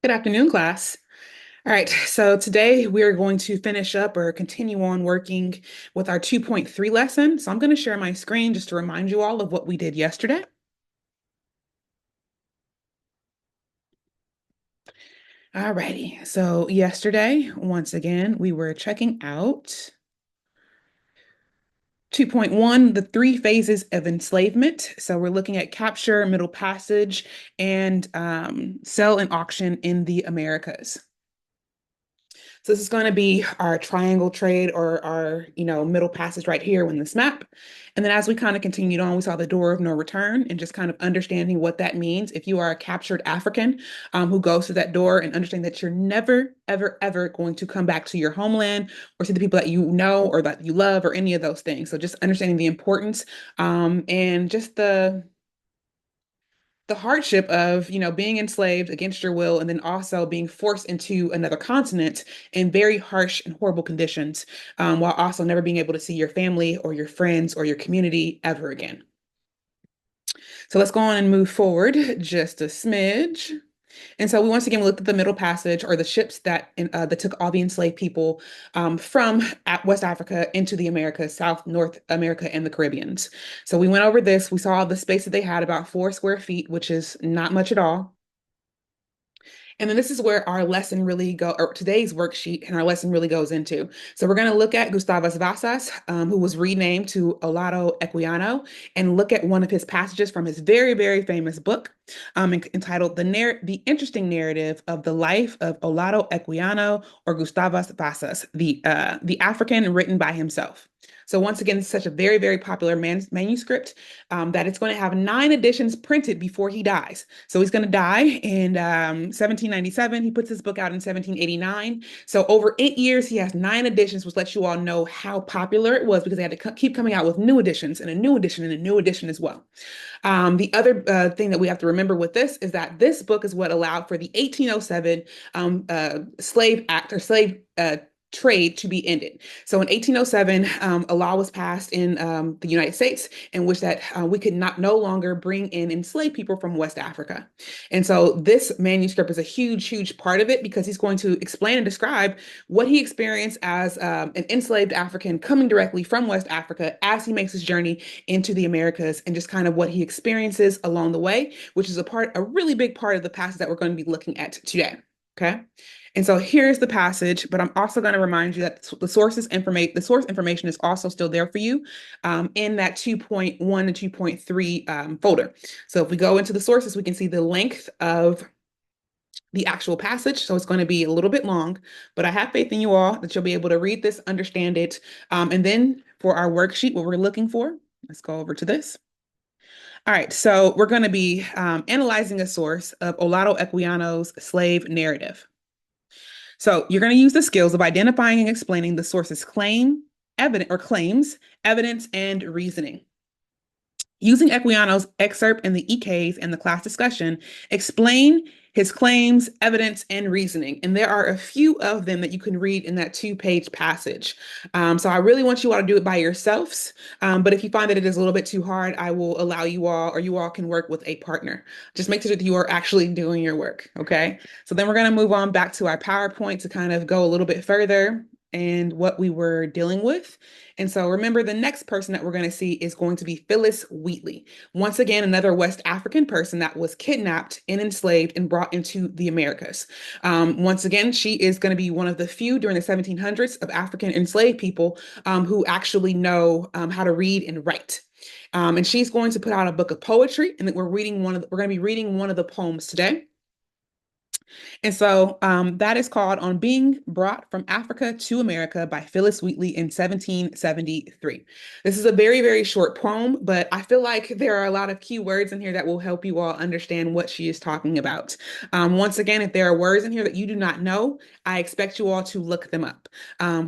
Good afternoon, class. All right, so today we are going to finish up or continue on working with our 2.3 lesson. So I'm going to share my screen just to remind you all of what we did yesterday. All righty, so yesterday, once again, we were checking out 2.1, the three phases of enslavement. So we're looking at capture, middle passage, and sell and auction in the Americas. So this is going to be our triangle trade or our, middle passage right here in this map. And then as we kind of continued on, we saw the door of no return and just kind of understanding what that means. If you are a captured African who goes through that door and understand that you're never, ever, ever going to come back to your homeland or see the people that you know or that you love or any of those things. So just understanding the importance and just the hardship of, being enslaved against your will and then also being forced into another continent in very harsh and horrible conditions, while also never being able to see your family or your friends or your community ever again. So let's go on and move forward just a smidge. And so we once again looked at the Middle Passage or the ships that took all the enslaved people from West Africa into the Americas, South, North America, and the Caribbeans. So we went over this. We saw the space that they had, about 4 square feet, which is not much at all. And then this is where our lesson really or today's worksheet and our lesson really goes into. So we're going to look at Gustavus Vasas, who was renamed to Olaudah Equiano, and look at one of his passages from his very, very famous book, entitled "The Interesting Narrative of the Life of Olaudah Equiano, or Gustavus Vasas, the African written by himself." So once again, it's such a very, very popular manuscript that it's going to have 9 editions printed before he dies. So he's going to die in 1797. He puts his book out in 1789. So over 8 years, he has 9 editions, which lets you all know how popular it was because they had to keep coming out with new editions and a new edition and a new edition as well. The other thing that we have to remember with this is that this book is what allowed for the 1807 Slave Act or slave trade to be ended. So in 1807, a law was passed in the United States in which that we could no longer bring in enslaved people from West Africa. And so this manuscript is a huge, huge part of it because he's going to explain and describe what he experienced as an enslaved African coming directly from West Africa as he makes his journey into the Americas and just kind of what he experiences along the way, which is a really big part of the passage that we're going to be looking at today. Okay. And so here's the passage, but I'm also going to remind you that the source information is also still there for you in that 2.1 and 2.3 folder. So if we go into the sources, we can see the length of the actual passage. So it's going to be a little bit long, but I have faith in you all that you'll be able to read this, understand it. And then for our worksheet, what we're looking for, let's go over to this. All right, so we're going to be analyzing a source of Olaudah Equiano's slave narrative. So you're going to use the skills of identifying and explaining the source's claims, evidence, and reasoning. Using Equiano's excerpt in the EKs and the class discussion, explain his claims, evidence, and reasoning. And there are a few of them that you can read in that 2-page passage. So I really want you all to do it by yourselves. But if you find that it is a little bit too hard, I will allow you all, or you all can work with a partner. Just make sure that you are actually doing your work, okay? So then we're going to move on back to our PowerPoint to kind of go a little bit further and what we were dealing with. And so remember, the next person that we're going to see is going to be Phyllis Wheatley. Once again, another West African person that was kidnapped and enslaved and brought into the Americas. Once again, she is going to be one of the few during the 1700s of African enslaved people who actually know how to read and write. And she's going to put out a book of poetry, and that we're going to be reading one of the poems today. And so that is called On Being Brought from Africa to America by Phyllis Wheatley in 1773. This is a very, very short poem, but I feel like there are a lot of key words in here that will help you all understand what she is talking about. Once again, if there are words in here that you do not know, I expect you all to look them up.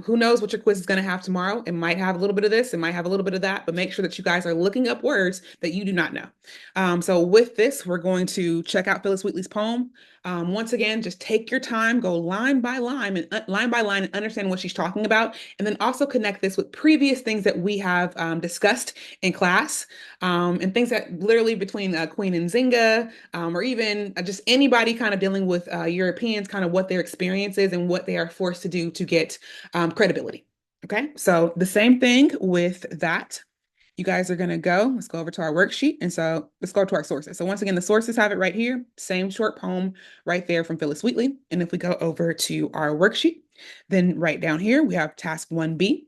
Who knows what your quiz is going to have tomorrow? It might have a little bit of this, it might have a little bit of that, but make sure that you guys are looking up words that you do not know. So with this, we're going to check out Phyllis Wheatley's poem. Once again, just take your time, go line by line, and understand what she's talking about, and then also connect this with previous things that we have discussed in class, and things that literally between Queen and Zinga, or even just anybody kind of dealing with Europeans, kind of what their experience is and what they are forced to do to get credibility. Okay, so the same thing with that. You guys are going to go, let's go over to our worksheet. And so let's go to our sources. So once again, the sources have it right here, same short poem right there from Phyllis Wheatley. And if we go over to our worksheet, then right down here, we have task 1B.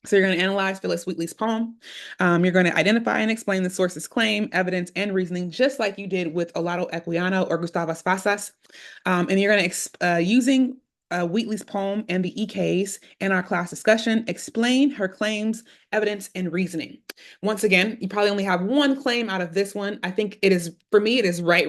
So you're going to analyze Phyllis Wheatley's poem. You're going to identify and explain the source's claim, evidence, and reasoning, just like you did with Olado Equiano or Gustavus Fasas. And you're going to, using Wheatley's poem and the EKs in our class discussion, explain her claims, evidence, and reasoning. Once again, you probably only have one claim out of this one. I think it is, for me, it is right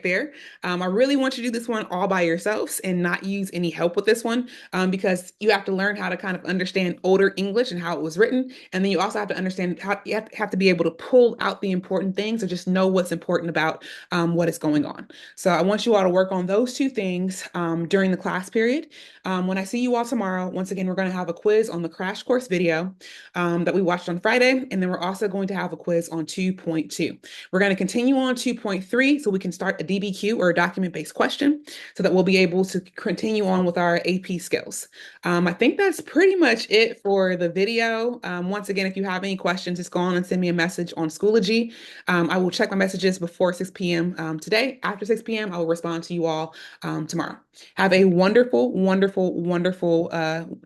there. I really want you to do this one all by yourselves and not use any help with this one, because you have to learn how to kind of understand older English and how it was written. And then you also have to understand how you have to be able to pull out the important things or just know what's important about what is going on. So I want you all to work on those two things during the class period. When I see you all tomorrow, once again, we're going to have a quiz on the crash course video that we watched on Friday. And then we're also going to have a quiz on 2.2. We're going to continue on 2.3 so we can start a DBQ or a document-based question so that we'll be able to continue on with our AP skills. I think that's pretty much it for the video. Once again, if you have any questions, just go on and send me a message on Schoology. I will check my messages before 6 p.m. Today. After 6 p.m., I will respond to you all tomorrow. Have a wonderful, wonderful, wonderful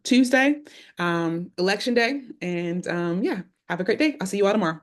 Tuesday, election day. And yeah, have a great day. I'll see you all tomorrow.